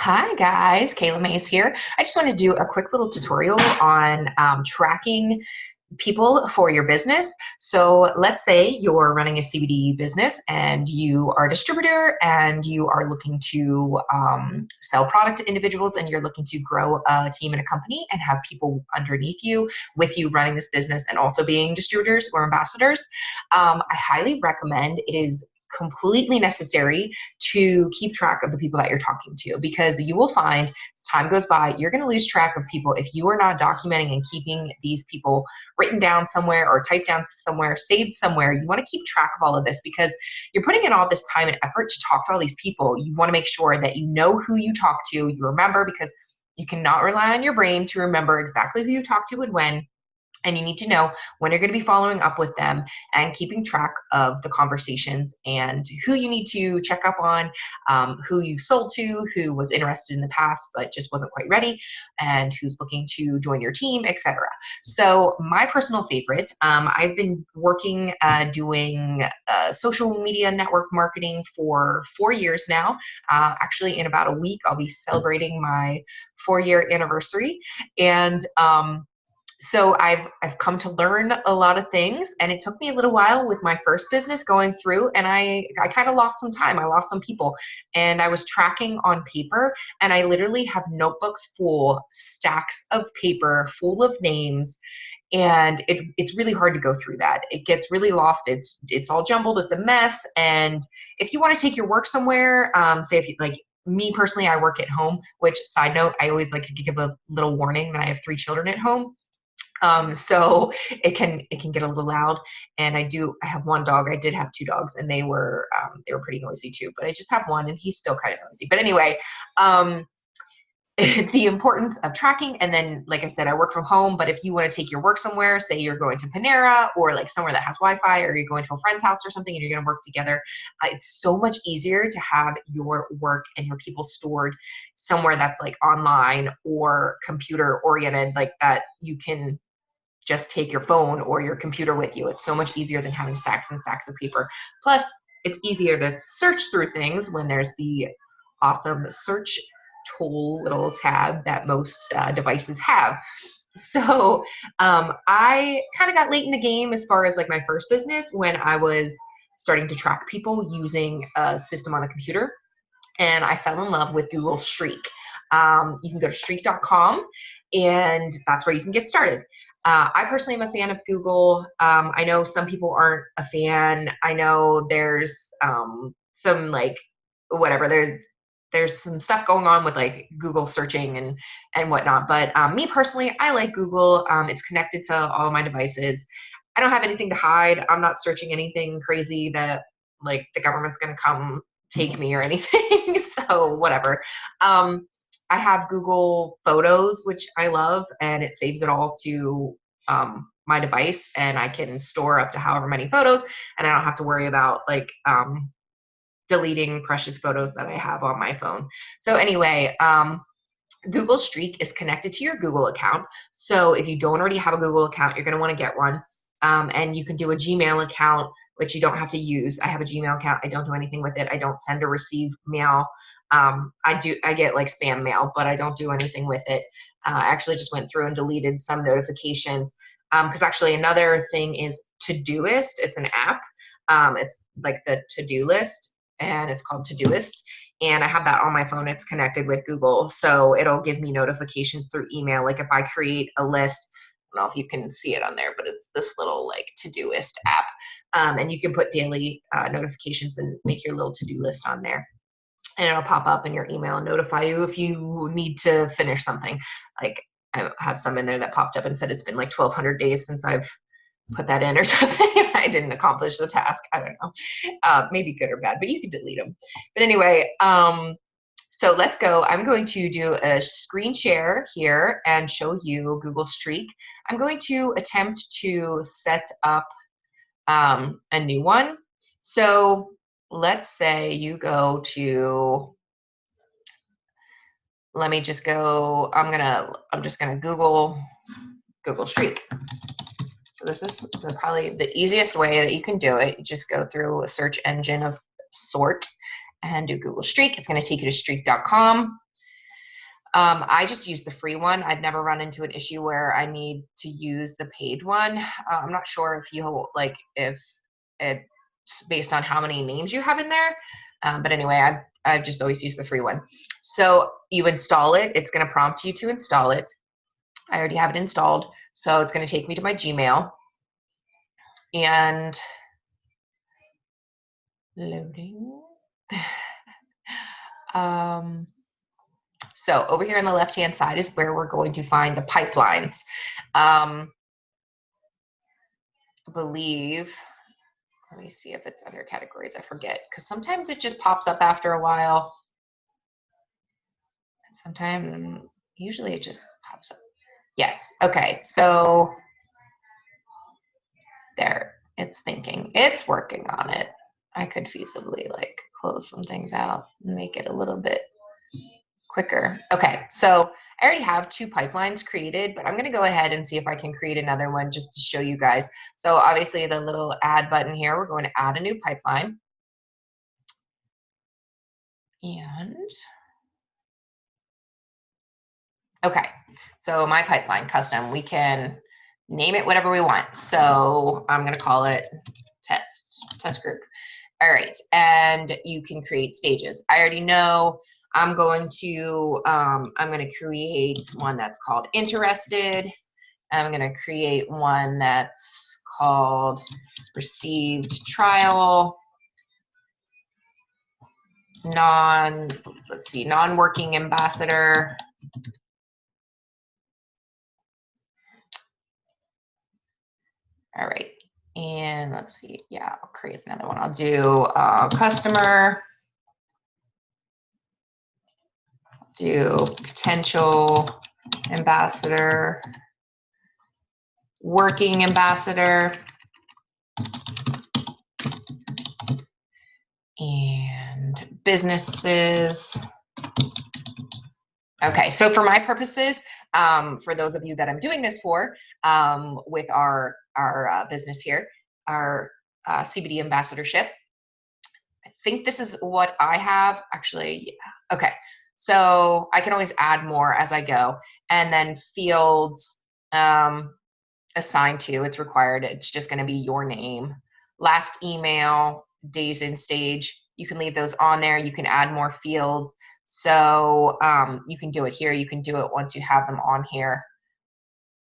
Hi guys, Kayla Mays here. I just want to do a quick little tutorial on tracking people for your business. So let's say you're running a CBD business and you are a distributor and you are looking to sell product to individuals and you're looking to grow a team and a company and have people underneath you with you running this business and also being distributors or ambassadors. I highly recommend it is completely necessary to keep track of the people that you're talking to because you will find as time goes by, you're going to lose track of people if you are not documenting and keeping these people written down somewhere or typed down somewhere, saved somewhere. You want to keep track of all of this because you're putting in all this time and effort to talk to all these people. You want to make sure that you know who you talk to, you remember, because you cannot rely on your brain to remember exactly who you talk to and when. And you need to know when you're going to be following up with them and keeping track of the conversations and who you need to check up on, who you've sold to, who was interested in the past but just wasn't quite ready, and who's looking to join your team, etc. So my personal favorite, I've been working doing social media network marketing for 4 years now. Actually, in about a week, I'll be celebrating my 4-year anniversary. And so I've come to learn a lot of things, and it took me a little while with my first business going through, and I kind of lost some time. I lost some people, and I was tracking on paper, and I literally have notebooks full, stacks of paper full of names, and it's really hard to go through that. It gets really lost. It's all jumbled. It's a mess. And if you want to take your work somewhere, say if you like. Me personally, I work at home, which side note, I always like to give a little warning that I have 3 children at home. So it can get a little loud, and I have one dog. I did have 2 dogs, and they were pretty noisy too. But I just have one, and he's still kind of noisy. But anyway, um, the importance of tracking, and then like I said, I work from home. But if you want to take your work somewhere, say you're going to Panera or like somewhere that has Wi-Fi, or you're going to a friend's house or something, and you're going to work together, it's so much easier to have your work and your people stored somewhere that's like online or computer oriented, like that you can just take your phone or your computer with you. It's so much easier than having stacks and stacks of paper. Plus, it's easier to search through things when there's the awesome search tool little tab that most devices have. So I kind of got late in the game as far as like my first business when I was starting to track people using a system on the computer, and I fell in love with Google Streak. You can go to streak.com, and that's where you can get started. I personally am a fan of Google. I know some people aren't a fan. I know there's some like whatever there's some stuff going on with like Google searching and whatnot. But me personally, I like Google. It's connected to all of my devices. I don't have anything to hide. I'm not searching anything crazy that like the government's going to come take me or anything. So whatever. I have Google Photos, which I love, and it saves it all to my device, and I can store up to however many photos, and I don't have to worry about like deleting precious photos that I have on my phone. So anyway, Google Streak is connected to your Google account. So if you don't already have a Google account, you're going to want to get one. And you can do a Gmail account, which you don't have to use. I have a Gmail account. I don't do anything with it. I don't send or receive mail. I get like spam mail, but I don't do anything with it. I actually just went through and deleted some notifications. Because actually another thing is Todoist. It's an app. It's like the to-do list, and it's called Todoist. And I have that on my phone. It's connected with Google. So it'll give me notifications through email. Like if I create a list, I don't know if you can see it on there, but it's this little like Todoist app. And you can put daily notifications and make your little to-do list on there. And it'll pop up in your email and notify you if you need to finish something. Like I have some in there that popped up and said it's been like 1,200 days since I've put that in or something. I didn't accomplish the task. I don't know. Maybe good or bad, but you can delete them. But anyway, so let's go. I'm going to do a screen share here and show you Google Streak. I'm going to attempt to set up a new one. So let's say you go to, let me just go, I'm just gonna Google Streak. So this is probably the easiest way that you can do it. You just go through a search engine of sort and do Google Streak. It's going to take you to streak.com. I just use the free one. I've never run into an issue where I need to use the paid one. I'm not sure if you like if it's based on how many names you have in there. But anyway, I've just always used the free one. So you install it. It's going to prompt you to install it. I already have it installed. So it's going to take me to my Gmail. And loading. So over here on the left-hand side is where we're going to find the pipelines. I believe, let me see if it's under categories. I forget, because sometimes it just pops up after a while. And sometimes, usually it just pops up. Yes, okay, so there, it's thinking. It's working on it. I could feasibly like close some things out and make it a little bit quicker. Okay, so I already have 2 pipelines created, but I'm going to go ahead and see if I can create another one just to show you guys. So obviously the little add button here, we're going to add a new pipeline. And okay, so my pipeline custom, we can name it whatever we want. So I'm going to call it test group. All right, and you can create stages. I already know I'm going to create one that's called interested. I'm going to create one that's called received trial, non-working ambassador. All right, and let's see, yeah, I'll create another one. I'll do customer, do potential ambassador, working ambassador, and businesses. Okay, so for my purposes, for those of you that I'm doing this for, with our business here, our CBD ambassadorship, I think this is what I have. Actually, yeah. Okay, so I can always add more as I go, and then fields assigned to, it's required. It's just going to be your name, last email, days in stage. You can leave those on there. You can add more fields. So you can do it here. You can do it once you have them on here.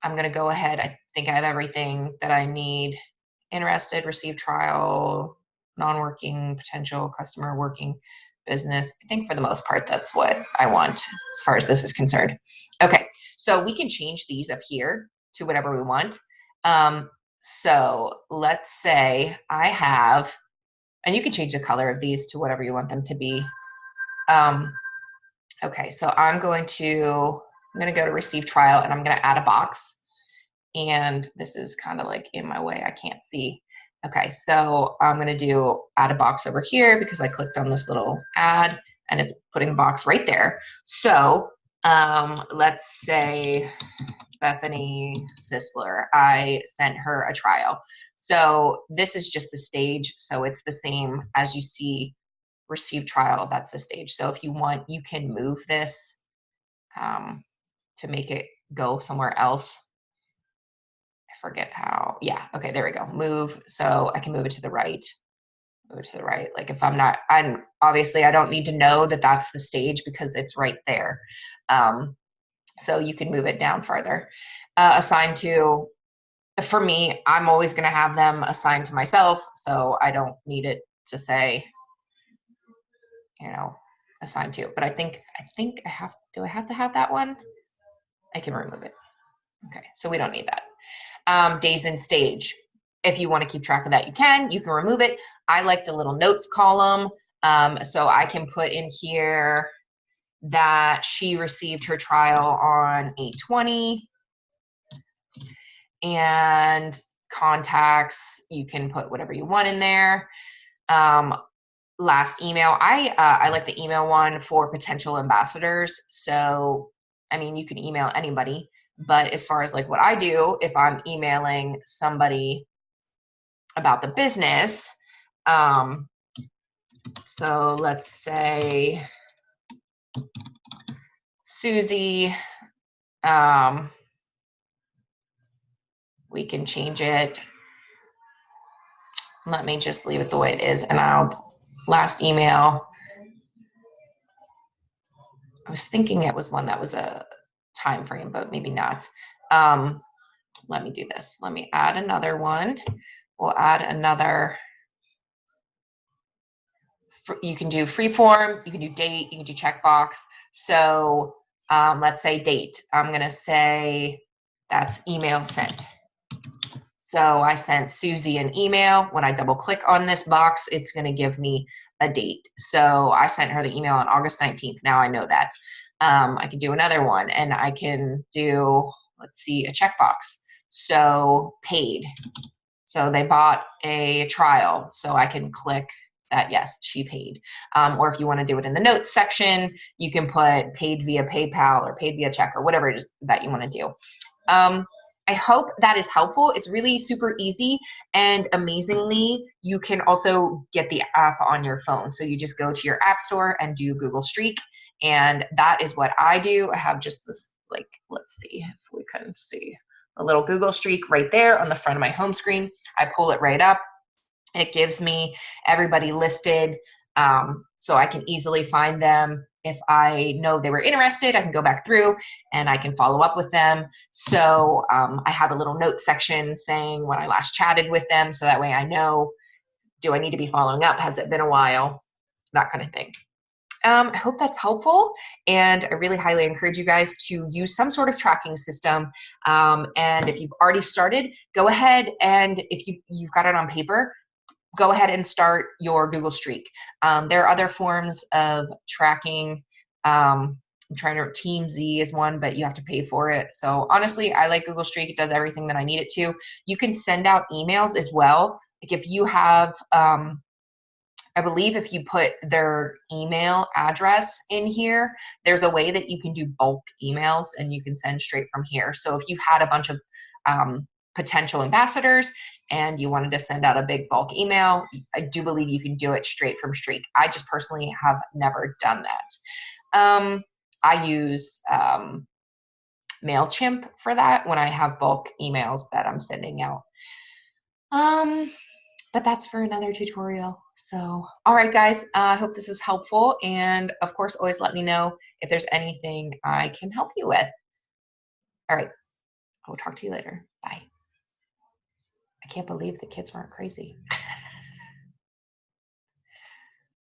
I'm going to go ahead. I think I have everything that I need. Interested, receive trial, non-working, potential customer, working, business. I think for the most part, that's what I want as far as this is concerned. Okay, so we can change these up here to whatever we want. So let's say I have, and you can change the color of these to whatever you want them to be. Okay, so I'm going to go to receive trial, and I'm going to add a box. And this is kind of like in my way. I can't see. Okay, so I'm going to do add a box over here because I clicked on this little add, and it's putting a box right there. So let's say Bethany Sisler, I sent her a trial. So this is just the stage. So it's the same as you see receive trial. That's the stage. So if you want, you can move this to make it go somewhere else. I forget how. Yeah. Okay. There we go. Move. So I can move it to the right. Move it to the right. Like if I'm obviously I don't need to know that that's the stage because it's right there. So you can move it down farther. Assigned to, for me, I'm always going to have them assigned to myself. So I don't need it to say, assigned to. But I think I have, do I have to have that one? I can remove it. Okay. So we don't need that. Days in stage. If you want to keep track of that, you can remove it. I like the little notes column. So I can put in here that she received her trial on 8/20, and contacts, you can put whatever you want in there. Last email, I like the email one for potential ambassadors. So, I mean, you can email anybody, but as far as like what I do, if I'm emailing somebody about the business, so let's say Susie, we can change it. Let me just leave it the way it is, and I'll last email. I was thinking it was one that was a time frame, but maybe not. Let me do this. Let me add another one. We'll add another. You can do free form, you can do date, you can do checkbox. So let's say date. I'm going to say that's email sent. So I sent Susie an email. When I double click on this box, it's going to give me a date. So I sent her the email on August 19th. Now I know that. I can do another one, and I can do, let's see, a checkbox. So paid. So they bought a trial. So I can click that, yes, she paid. Or if you want to do it in the notes section, you can put paid via PayPal or paid via check or whatever it is that you want to do. I hope that is helpful. It's really super easy, and amazingly, you can also get the app on your phone. So you just go to your app store and do Google Streak, and that is what I do. I have just this, like, let's see if we can see a little Google Streak right there on the front of my home screen. I pull it right up. It gives me everybody listed, so I can easily find them. If I know they were interested, I can go back through and I can follow up with them. So I have a little note section saying when I last chatted with them, so that way I know, do I need to be following up? Has it been a while? That kind of thing. I hope that's helpful, and I really highly encourage you guys to use some sort of tracking system. And if you've already started, go ahead, and if you've got it on paper, go ahead and start your Google Streak. There are other forms of tracking. I'm trying to, TeamZ is one, but you have to pay for it. So honestly, I like Google Streak. It does everything that I need it to. You can send out emails as well. Like if you have, I believe if you put their email address in here, there's a way that you can do bulk emails and you can send straight from here. So if you had a bunch of potential ambassadors and you wanted to send out a big bulk email, I do believe you can do it straight from Streak. I just personally have never done that. I use MailChimp for that when I have bulk emails that I'm sending out. But that's for another tutorial. So, all right, guys, I hope this is helpful. And of course, always let me know if there's anything I can help you with. All right, I'll talk to you later. Bye. I can't believe the kids weren't crazy.